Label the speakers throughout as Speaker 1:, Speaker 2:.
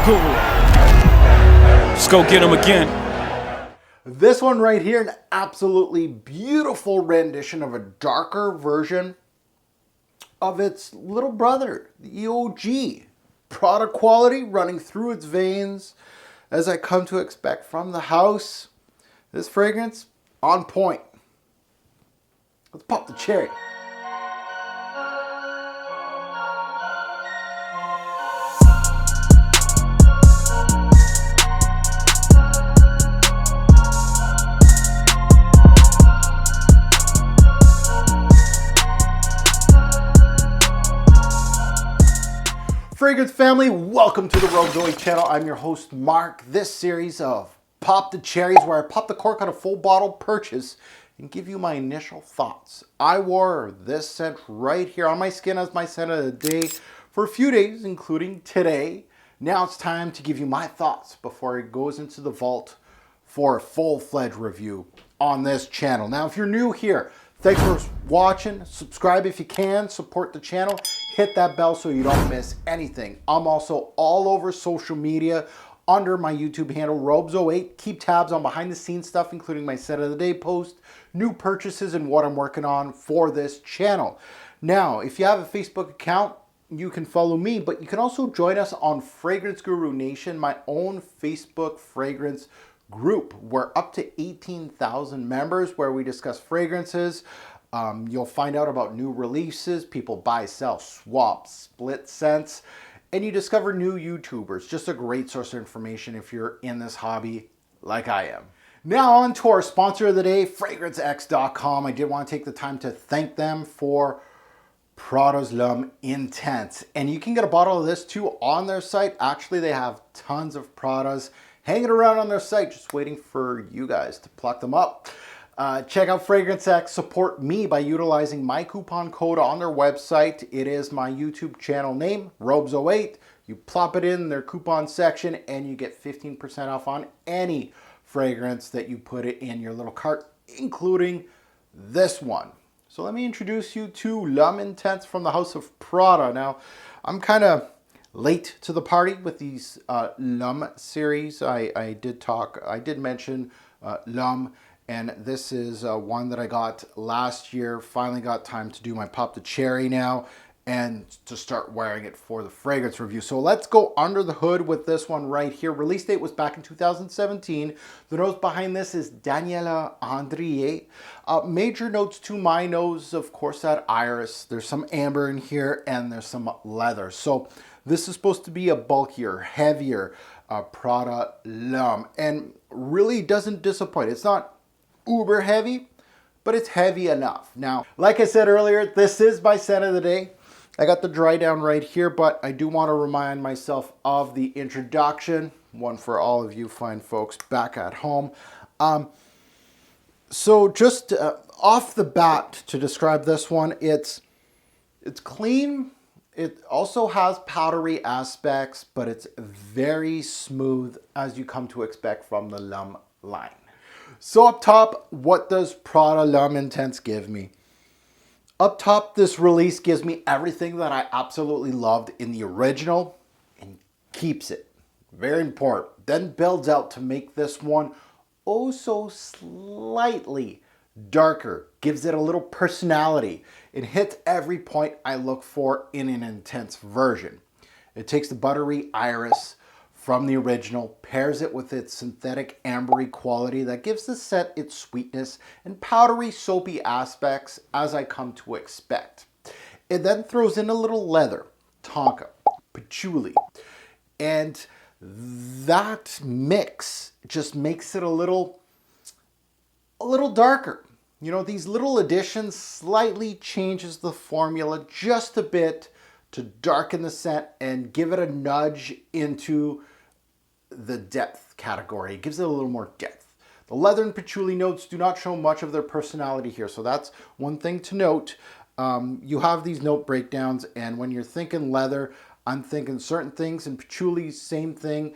Speaker 1: Let's go get him again.
Speaker 2: This one right here, an absolutely beautiful rendition of a darker version of its little brother, the EOG. Prada quality running through its veins, as I come to expect from the house. This fragrance, on point. Let's pop the cherry. Fragrance family, welcome to the Revolver channel. I'm your host, Mark. This series of Pop the Cherries, where I pop the cork on a full bottle purchase and give you my initial thoughts. I wore this scent right here on my skin as my scent of the day for a few days, including today. Now it's time to give you my thoughts before it goes into the vault for a full-fledged review on this channel. Now, if you're new here, thanks for watching. Subscribe if you can. Support the channel. Hit that bell so you don't miss anything. I'm also all over social media under my YouTube handle, Robes08. Keep tabs on behind the scenes stuff, including my set of the day post, new purchases, and what I'm working on for this channel. Now, if you have a Facebook account, you can follow me, but you can also join us on Fragrance Guru Nation, my own Facebook fragrance group. We're up to 18,000 members where we discuss fragrances. You'll find out about new releases, people buy, sell, swap, split scents, and you discover new YouTubers. Just a great source of information if you're in this hobby like I am. Now on to our sponsor of the day, FragranceX.com. I did want to take the time to thank them for Prada L'Homme Intense. And you can get a bottle of this too on their site. Actually, they have tons of Pradas hanging around on their site, just waiting for you guys to pluck them up. Check out Fragrance X. Support me by utilizing my coupon code on their website. It is my YouTube channel name, Robes08. You plop it in their coupon section and you get 15% off on any fragrance that you put it in your little cart, including this one. So let me introduce you to L'Homme Intense from the House of Prada. Now, I'm kind of late to the party with these L'Homme series. I did mention L'Homme, and this is one that I got last year. Finally got time to do my Pop the Cherry now and to start wearing it for the fragrance review. So let's go under the hood with this one right here. Release date was back in 2017. The nose behind this is Daniela Andrié. Major notes to my nose, of course, that iris. There's some amber in here and there's some leather. So this is supposed to be a bulkier, heavier Prada L'Homme, and really doesn't disappoint. It's not uber heavy, but it's heavy enough. Now, like I said earlier, this is my scent of the day. I got the dry down right here, but I do want to remind myself of the introduction, one for all of you fine folks back at home. So just off the bat to describe this one, it's clean. It also has powdery aspects, but it's very smooth as you come to expect from the L'Homme line. So up top, what does Prada L'Homme Intense give me? Up top, this release gives me everything that I absolutely loved in the original and keeps it. Very important. Then builds out to make this one oh so slightly darker. Gives it a little personality. It hits every point I look for in an intense version. It takes the buttery iris from the original, pairs it with its synthetic ambery quality that gives the scent its sweetness and powdery soapy aspects as I come to expect. It then throws in a little leather, tonka, patchouli, and that mix just makes it a little darker. You know, these little additions slightly changes the formula just a bit to darken the scent and give it a nudge into the depth category. It gives it a little more depth. The leather and patchouli notes do not show much of their personality here, so that's one thing to note. You have these note breakdowns, and when you're thinking leather, I'm thinking certain things, and patchouli, same thing.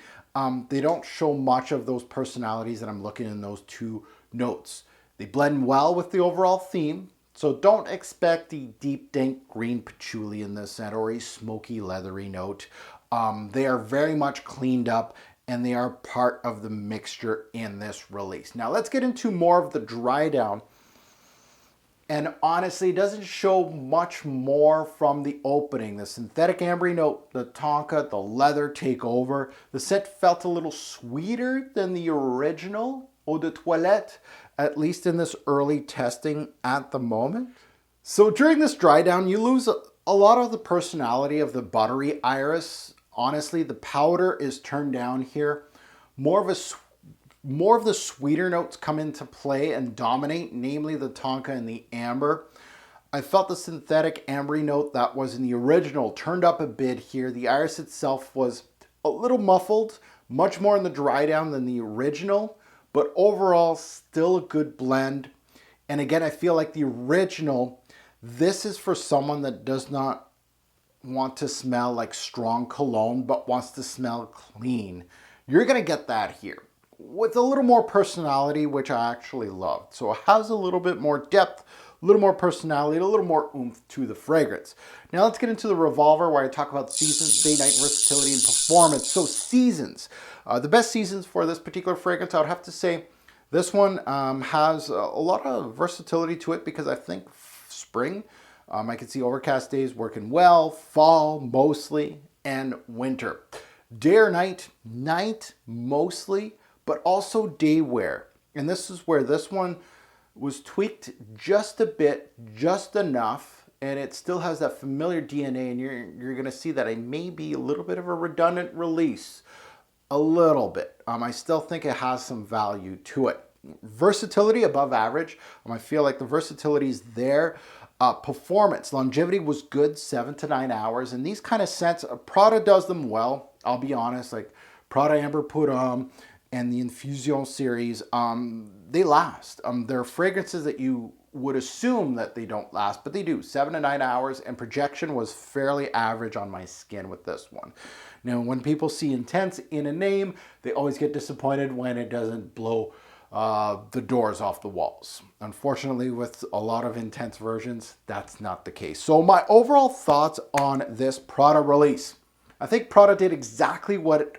Speaker 2: They don't show much of those personalities that I'm looking in those two notes. They blend well with the overall theme. So don't expect the deep dank green patchouli in this scent or a smoky leathery note. They are very much cleaned up and they are part of the mixture in this release. Now let's get into more of the dry down. And honestly, it doesn't show much more from the opening. The synthetic ambery note, the tonka, the leather take over. The scent felt a little sweeter than the original Eau de Toilette, at least in this early testing at the moment. So during this dry down, you lose a lot of the personality of the buttery iris. Honestly, the powder is turned down here. More of the sweeter notes come into play and dominate, namely the tonka and the amber. I felt the synthetic ambery note that was in the original turned up a bit here. The iris itself was a little muffled, much more in the dry down than the original, but overall still a good blend. And again, I feel like the original, this is for someone that does not want to smell like strong cologne, but wants to smell clean. You're gonna get that here with a little more personality, which I actually loved. So it has a little bit more depth, a little more personality, a little more oomph to the fragrance. Now let's get into the Revolver, where I talk about seasons, day, night, versatility, and performance. So seasons. The best seasons for this particular fragrance, I would have to say this one has a lot of versatility to it because I think spring, I can see overcast days working well, fall mostly, and winter. Day or night, night mostly, but also day wear. And this is where this one was tweaked just a bit, just enough, and it still has that familiar DNA, and you're gonna see that it may be a little bit of a redundant release. A little bit. I still think it has some value to it. Versatility above average. I feel like the versatility is there. Performance, longevity was good, 7 to 9 hours. And these kind of scents, Prada does them well. I'll be honest, like Prada Amber Put and the Infusion series, they last. They're fragrances that you would assume that they don't last, but they do. 7 to 9 hours, and projection was fairly average on my skin with this one. Now, when people see intense in a name, they always get disappointed when it doesn't blow the doors off the walls. Unfortunately, with a lot of intense versions, that's not the case. So my overall thoughts on this Prada release. I think Prada did exactly what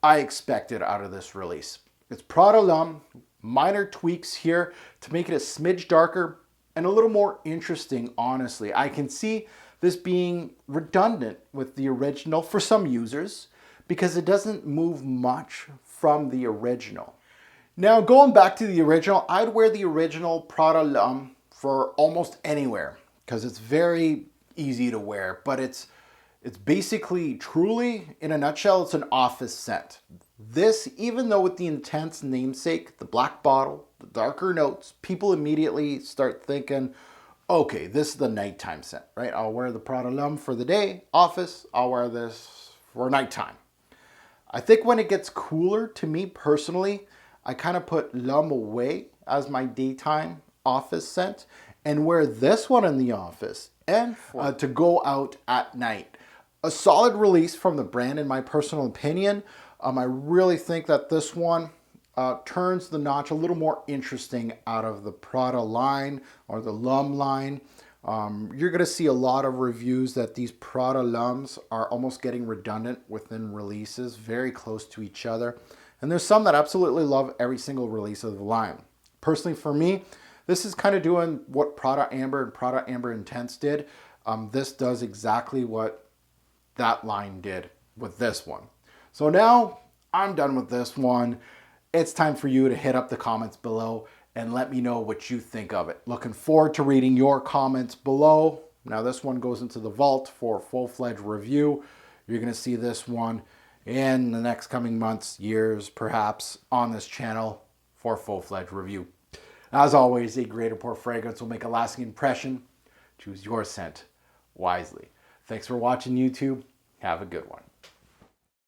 Speaker 2: I expected out of this release. It's Prada L'Homme, minor tweaks here to make it a smidge darker and a little more interesting, honestly. I can see this being redundant with the original for some users because it doesn't move much from the original. Now, going back to the original, I'd wear the original Prada L'Homme for almost anywhere because it's very easy to wear, but it's basically, truly, in a nutshell, it's an office scent. This, even though with the intense namesake, the black bottle, the darker notes, people immediately start thinking, okay, this is the nighttime scent, right? I'll wear the Prada L'Homme for the day, office, I'll wear this for nighttime. I think when it gets cooler, to me personally, I kind of put L'Homme away as my daytime office scent and wear this one in the office and to go out at night. A solid release from the brand in my personal opinion. I really think that this one turns the notch a little more interesting out of the Prada line or the L'Homme line. You're going to see a lot of reviews that these Prada L'Hommes are almost getting redundant within releases, very close to each other. And there's some that absolutely love every single release of the line. Personally, for me, this is kind of doing what Prada Amber and Prada Amber Intense did. This does exactly what that line did with this one. So now I'm done with this one. It's time for you to hit up the comments below and let me know what you think of it. Looking forward to reading your comments below. Now this one goes into the vault for a full-fledged review. You're going to see this one in the next coming months, years, perhaps, on this channel for a full-fledged review. As always, a great or poor fragrance will make a lasting impression. Choose your scent wisely. Thanks for watching, YouTube. Have a good one.